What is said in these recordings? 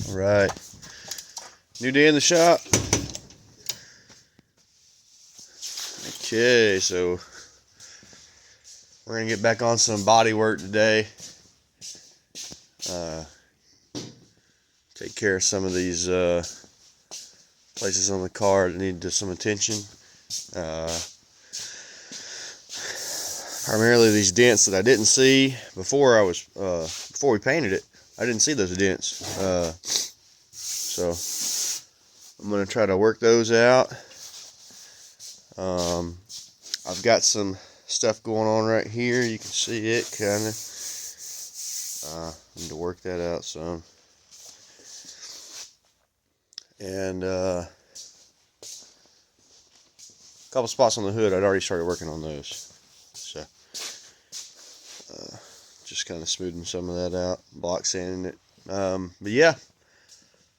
Alright, new day in the shop. Okay, so we're gonna get back on some body work today. Take care of some of these places on the car that need some attention. Primarily these dents that I didn't see before before we painted it. I didn't see those dents, so I'm gonna try to work those out. I've got some stuff going on right here. You can see it kind of. I need to work that out some. And a couple spots on the hood, I'd already started working on those. So just kind of smoothing some of that out, block sanding it. But yeah,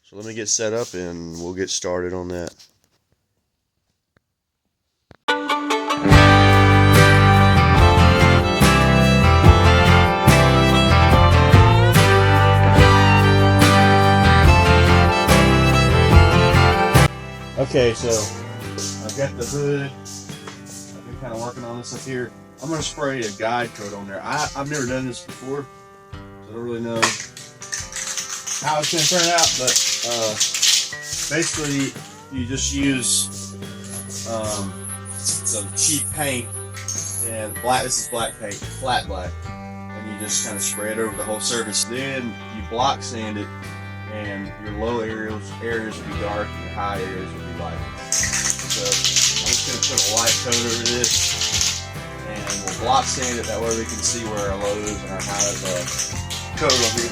so let me get set up and we'll get started on that. Okay, so I've got the hood. I've been kind of working on this up here. I'm going to spray a guide coat on there. I've never done this before, so I don't really know how it's going to turn out, but basically you just use some cheap paint, and this is black paint, flat black, and you just kind of spray it over the whole surface. Then you block sand it, and your low areas will be dark and your high areas will be light. So I'm just going to put a light coat over this, and we'll block sand it, that way we can see where our lows and our highs are. Coat will be.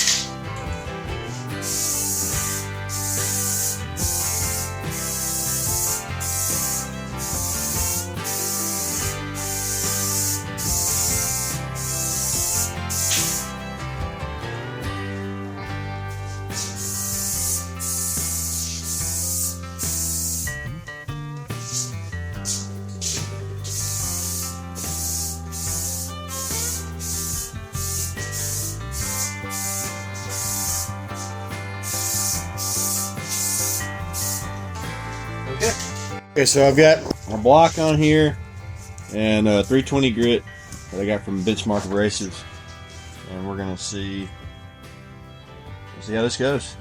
Okay, so I've got a block on here and a 320 grit that I got from Benchmark Abrasives, and we're gonna see how this goes.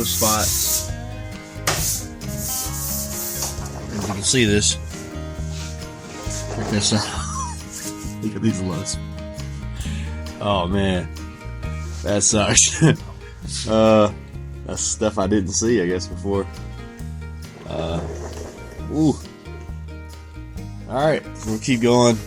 Spots. If you can see this, look at these lows. Oh man, that sucks. That's stuff I didn't see, I guess, before. Ooh. All right, we'll keep going.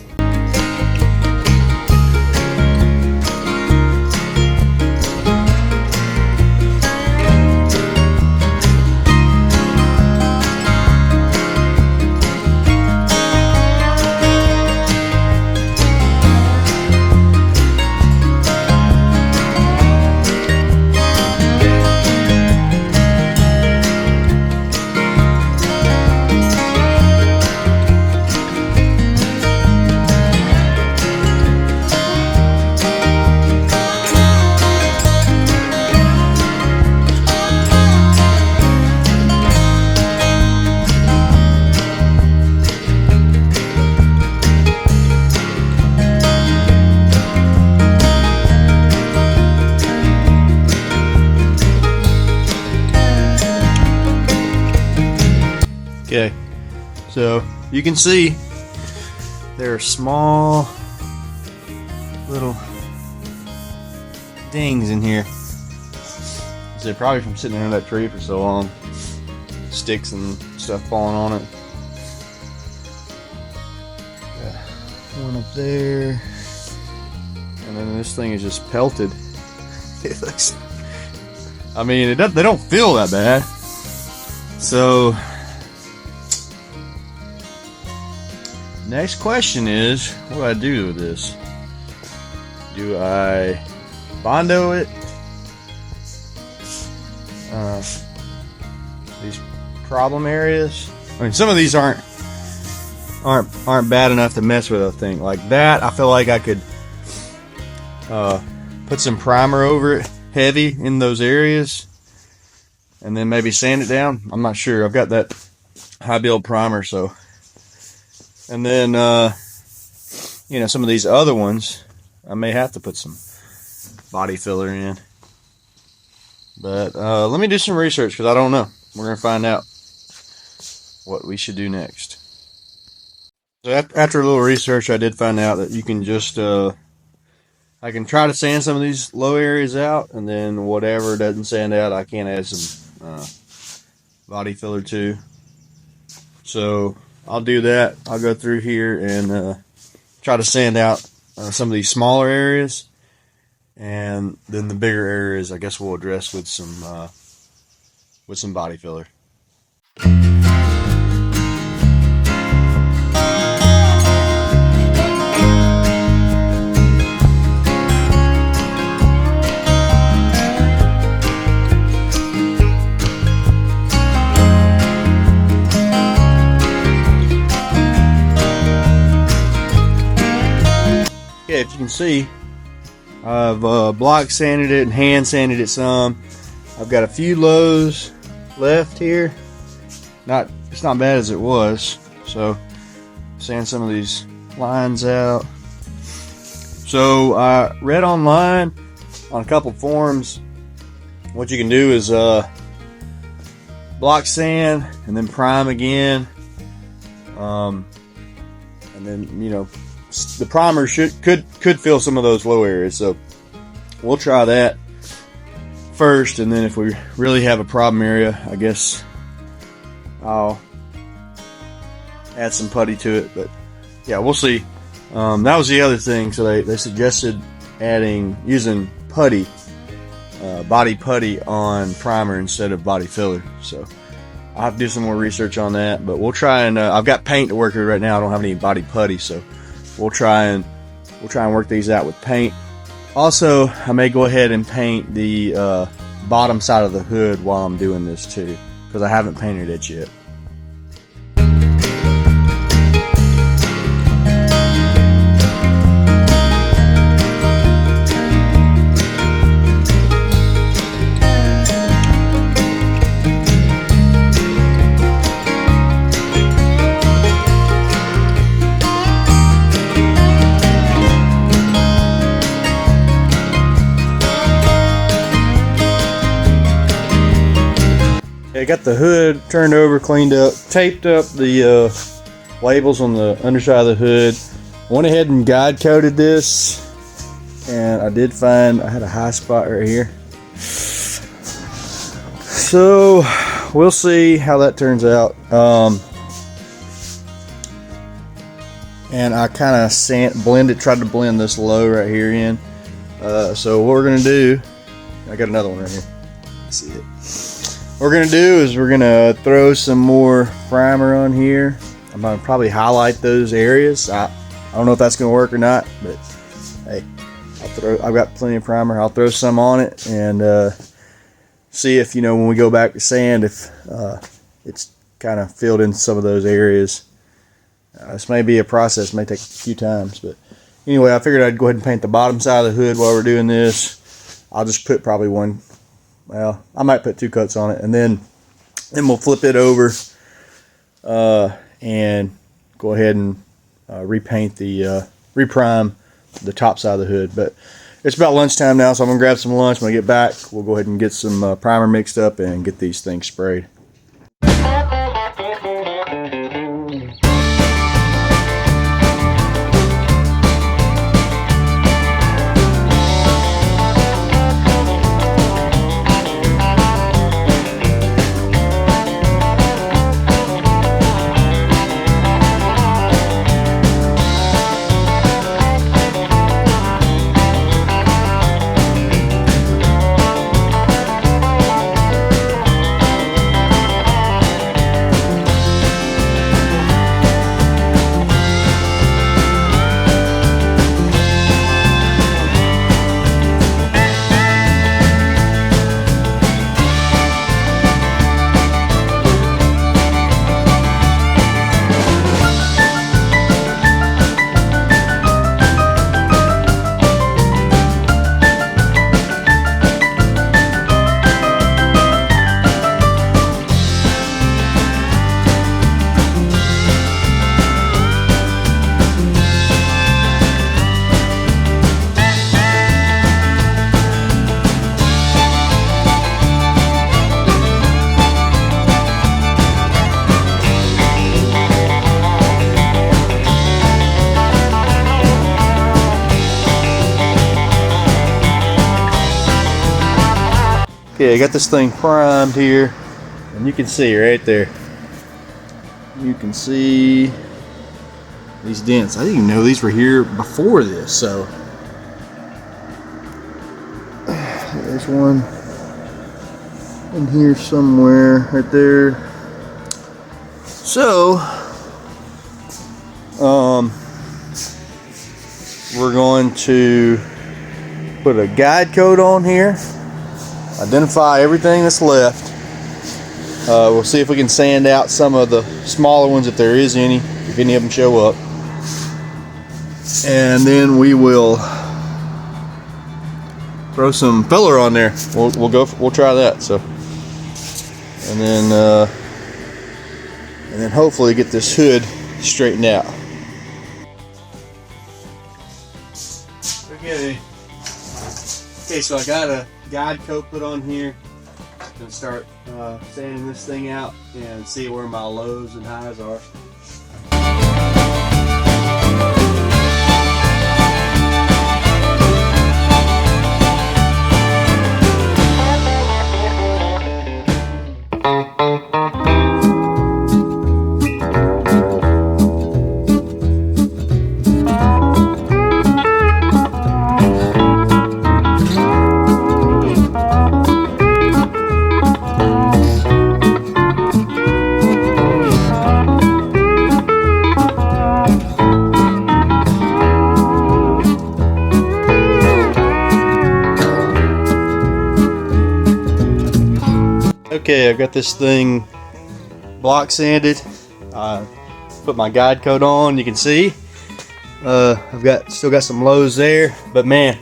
Okay, so you can see there are small little dings in here. So probably from sitting under that tree for so long, sticks and stuff falling on it. one up there, and then this thing is just pelted. It looks, I mean, they don't feel that bad. So next question is, what do I do with this? Do I Bondo it? These problem areas. I mean, some of these aren't bad enough to mess with. I think like that. I feel like I could put some primer over it, heavy in those areas, and then maybe sand it down. I'm not sure. I've got that high build primer, so. And then you know, some of these other ones, I may have to put some body filler in. But let me do some research, because I don't know. We're going to find out what we should do next. So after a little research, I did find out that you can just, I can try to sand some of these low areas out, and then whatever doesn't sand out, I can add some body filler to. So I'll do that. I'll go through here and try to sand out some of these smaller areas, and then the bigger areas I guess we'll address with some body filler. Yeah, if you can see, I've block sanded it and hand sanded it some. I've got a few lows left here. It's not bad as it was. So sand some of these lines out. So I read online on a couple forums, what you can do is block sand and then prime again, and then, you know, the primer could fill some of those low areas. So we'll try that first, and then if we really have a problem area, I guess I'll add some putty to it. But yeah, we'll see. That was the other thing. So they suggested using putty, body putty on primer instead of body filler. So I'll have to do some more research on that, but we'll try and I've got paint to work with right now. I don't have any body putty, so we'll try and work these out with paint. Also, I may go ahead and paint the bottom side of the hood while I'm doing this too, because I haven't painted it yet. I got the hood turned over, cleaned up, taped up the labels on the underside of the hood. Went ahead and guide coated this, and I did find I had a high spot right here. So we'll see how that turns out. And I kind of tried to blend this low right here in. So what we're gonna do, I got another one right here. Let's see it. What we're going to do is we're going to throw some more primer on here. I'm going to probably highlight those areas. I don't know if that's going to work or not, but hey, I've got plenty of primer. I'll throw some on it and see if, you know, when we go back to sand, if it's kind of filled in some of those areas. This may be a process, may take a few times, but anyway, I figured I'd go ahead and paint the bottom side of the hood while we're doing this. I'll just put probably one. Well, I might put 2 coats on it, and then we'll flip it over and go ahead and reprime the top side of the hood. But it's about lunchtime now, so I'm gonna grab some lunch. When I get back, we'll go ahead and get some primer mixed up and get these things sprayed. Okay, I got this thing primed here, and you can see right there. You can see these dents. I didn't even know these were here before this, so there's one in here somewhere, right there. So, we're going to put a guide coat on here, identify everything that's left. We'll see if we can sand out some of the smaller ones if there is any, if any of them show up. And then we will throw some filler on there. We'll try that. So, and then hopefully get this hood straightened out. Okay, so I got a guide coat put on here. I'm gonna start sanding this thing out and see where my lows and highs are. Okay, I've got this thing block sanded. Put my guide coat on. You can see I've still got some lows there, but man,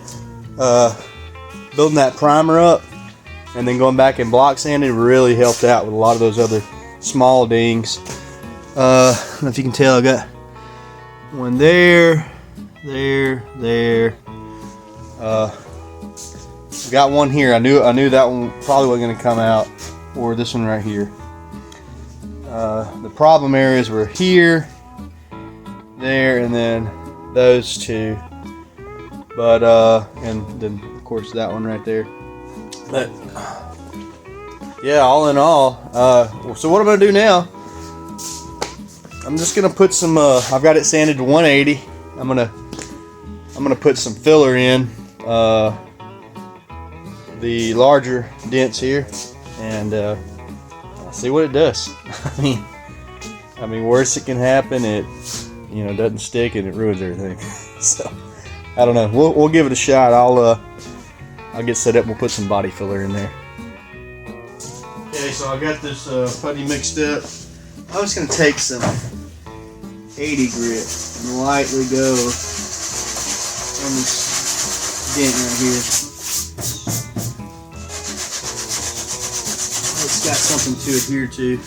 building that primer up and then going back and block sanding really helped out with a lot of those other small dings. I don't know if you can tell, I got one there. I've got one here. I knew that one probably wasn't going to come out. Or this one right here. The problem areas were here, there, and then those two. But and then of course that one right there. But yeah, all in all, so what I'm gonna do now? I'm just gonna put some. I've got it sanded to 180. I'm gonna put some filler in the larger dents here. And see what it does. I mean, worst that can happen, it doesn't stick and it ruins everything. So I don't know. We'll give it a shot. I'll get set up. And we'll put some body filler in there. Okay, so I got this putty mixed up. I was gonna take some 80 grit and lightly go on this dent right here. It's got something to adhere to.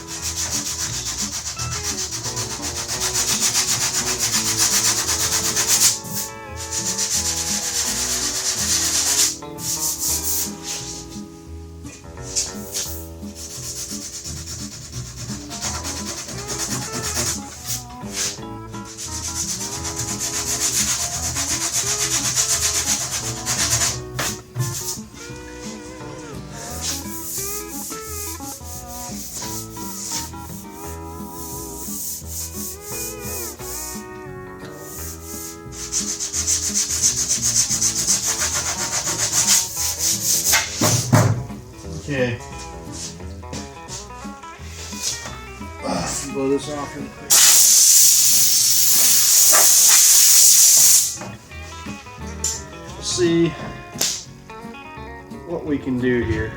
Okay. Blow this off real quick. Let's see what we can do here.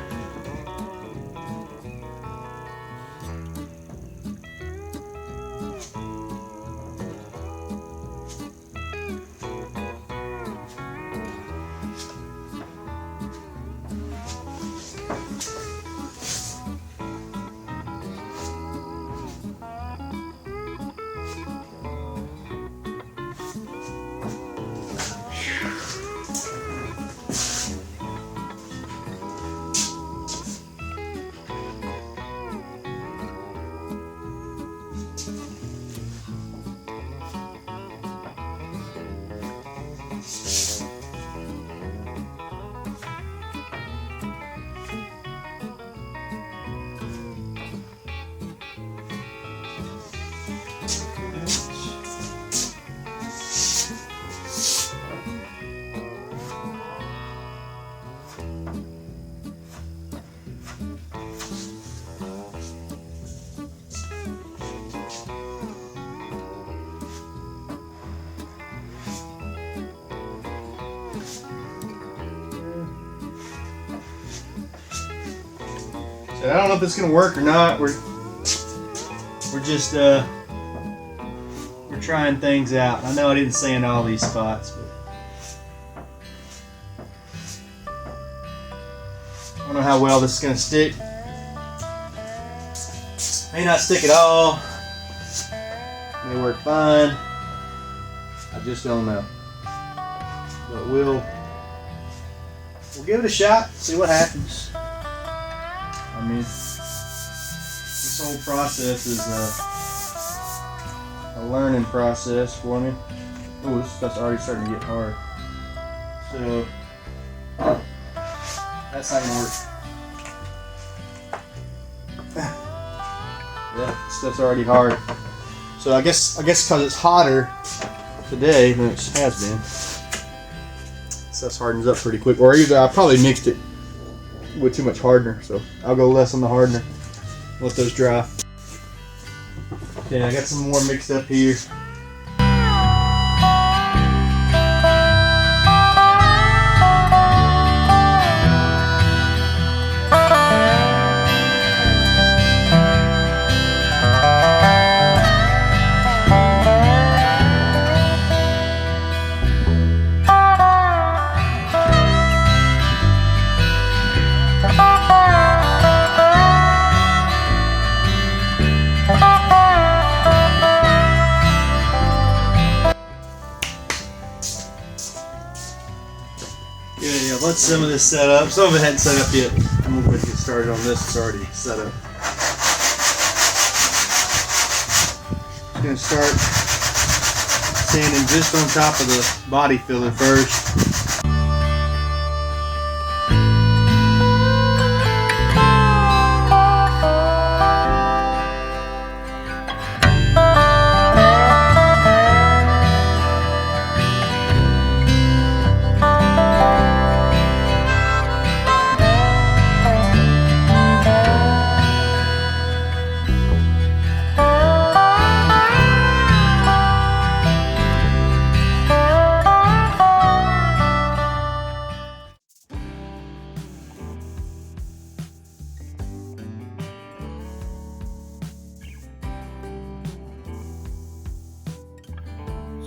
So I don't know if it's gonna work or not. We're just we're trying things out. I know I didn't sand all these spots, but I don't know how well this is gonna stick. May not stick at all. May work fine. I just don't know. But we'll give it a shot, see what happens. I mean, this whole process is a learning process for me. Oh, this stuff's already starting to get hard. So that's not gonna work. Yeah, this stuff's already hard. So I guess because it's hotter today than it has been, stuff hardens up pretty quick. Or either I probably mixed it with too much hardener, so I'll go less on the hardener. Let those dry. Okay, I got some more mixed up here. Yeah, let some of this set up. Some of it hadn't set up yet. I'm gonna go ahead and get started on this. It's already set up. I'm gonna start sanding just on top of the body filler first.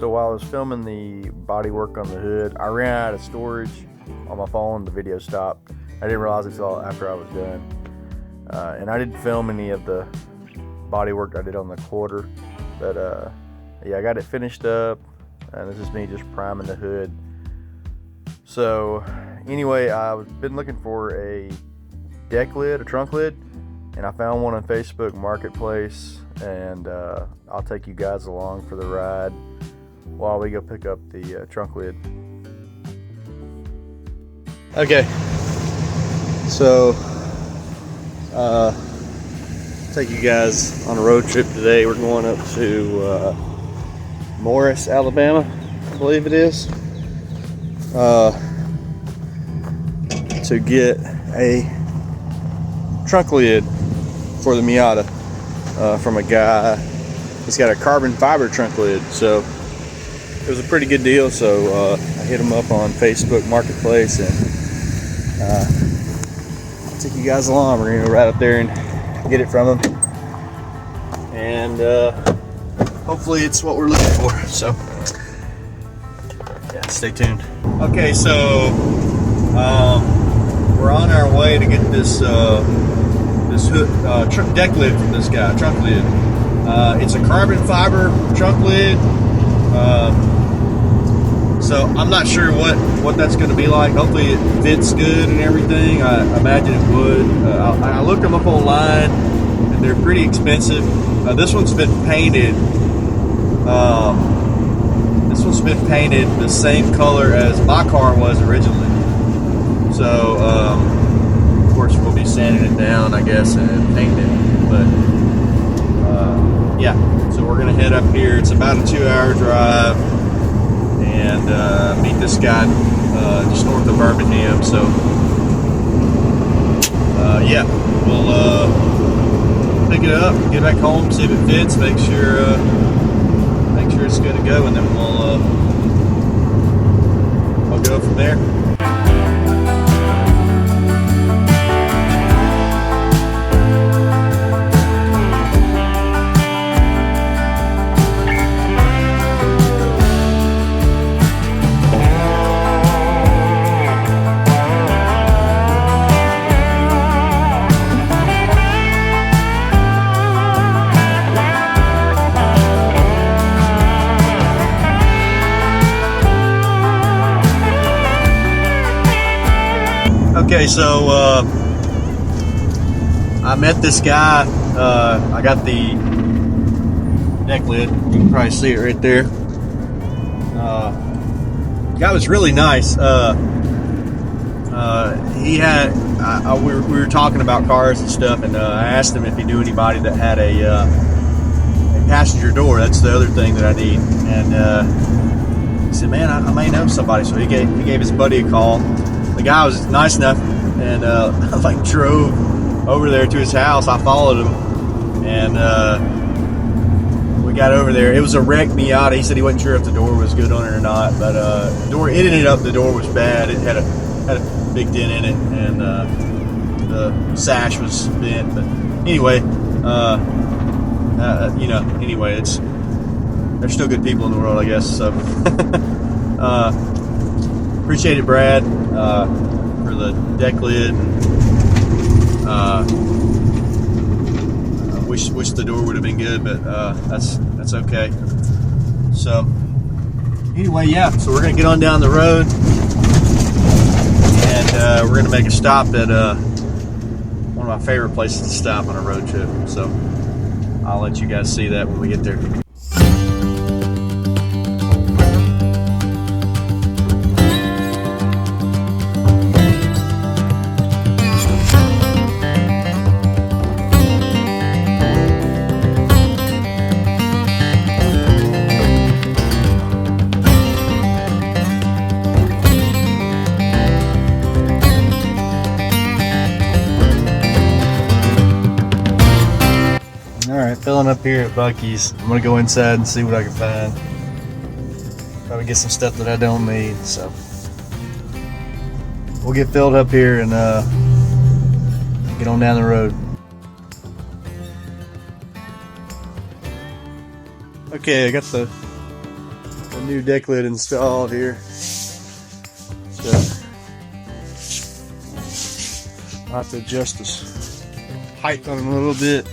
So while I was filming the body work on the hood, I ran out of storage on my phone. The video stopped. I didn't realize it until after I was done. And I didn't film any of the body work I did on the quarter. But yeah, I got it finished up. And this is me just priming the hood. So anyway, I've been looking for a deck lid, a trunk lid. And I found one on Facebook Marketplace. And I'll take you guys along for the ride while we go pick up the trunk lid. Okay, so take you guys on a road trip today. We're going up to Morris, Alabama, I believe it is, to get a trunk lid for the Miata from a guy. He's got a carbon fiber trunk lid, so it was a pretty good deal. So I hit him up on Facebook Marketplace, and I'll take you guys along. We're gonna go right up there and get it from him, and hopefully it's what we're looking for. So yeah, stay tuned. Okay, so we're on our way to get this this hood, deck lid from this guy, trunk lid. It's a carbon fiber trunk lid. So I'm not sure what that's going to be like. Hopefully it fits good and everything. I imagine it would. I looked them up online, and they're pretty expensive. This one's been painted. This one's been painted the same color as my car was originally. So of course we'll be sanding it down, I guess, and painting it. But yeah, so we're gonna head up here. It's about a 2-hour drive, and meet this guy just north of Birmingham. So yeah, we'll pick it up, get back home, see if it fits, make sure it's good to go, and then we'll go from there. Okay, so I met this guy. I got the deck lid. You can probably see it right there. Guy was really nice. He had. We were talking about cars and stuff, and I asked him if he knew anybody that had a passenger door. That's the other thing that I need. And he said, "Man, I may know somebody." So he gave his buddy a call. The guy was nice enough, and I like drove over there to his house. I followed him, and we got over there. It was a wrecked Miata. He said he wasn't sure if the door was good on it or not, but the door was bad. It had a big dent in it, and the sash was bent. But anyway, anyway, there's still good people in the world, I guess. So appreciate it, Brad, for the deck lid. Wish the door would have been good, but that's okay. So anyway, yeah. So we're gonna get on down the road, and we're gonna make a stop at one of my favorite places to stop on a road trip. So I'll let you guys see that when we get there. Alright, filling up here at Buc-ee's. I'm gonna go inside and see what I can find. Probably get some stuff that I don't need, so we'll get filled up here and get on down the road. Okay, I got the new deck lid installed here. So I'll have to adjust this height on it a little bit.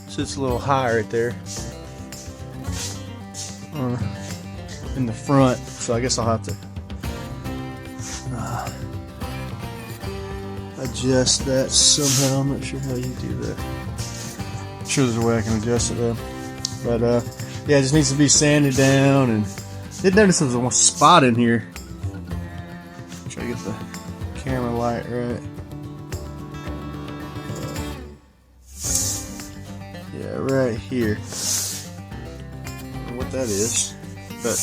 Sits a little high right there in the front, so I guess I'll have to adjust that somehow. I'm not sure how you do that. I'm sure there's a way I can adjust it though. But yeah, it just needs to be sanded down. And did notice there was one spot in here. Try to get the camera light right. Yeah, right here. I don't know what that is, but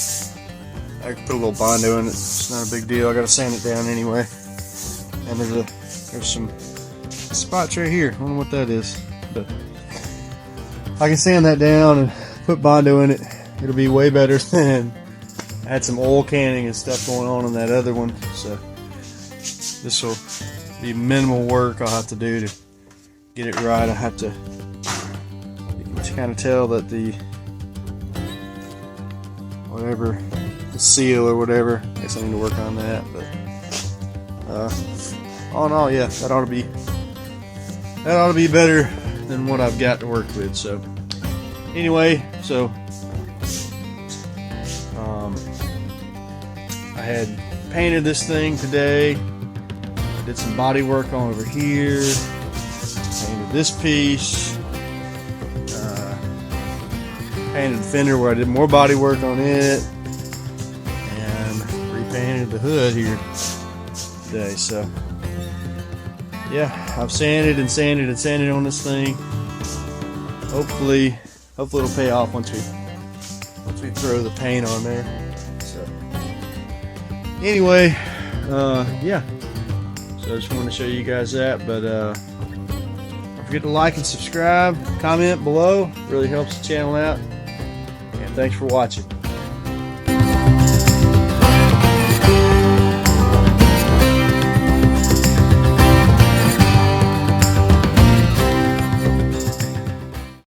I can put a little Bondo in it. It's not a big deal. I gotta sand it down anyway. And there's some spots right here. I don't know what that is, but I can sand that down and put Bondo in it. It'll be way better than I had some oil canning and stuff going on in that other one. So this will be minimal work I'll have to do to get it right. I have to kind of tell that the seal or whatever, I guess I need to work on that, but all in all, yeah, that ought to be better than what I've got to work with. So anyway, so I had painted this thing today. I did some body work on over here, painted this piece, painted the fender where I did more body work on it, and repainted the hood here today. So yeah, I've sanded and sanded and sanded on this thing. Hopefully it'll pay off once we throw the paint on there. So anyway, yeah, so I just wanted to show you guys that. But don't forget to like and subscribe, comment below, really helps the channel out. Thanks for watching.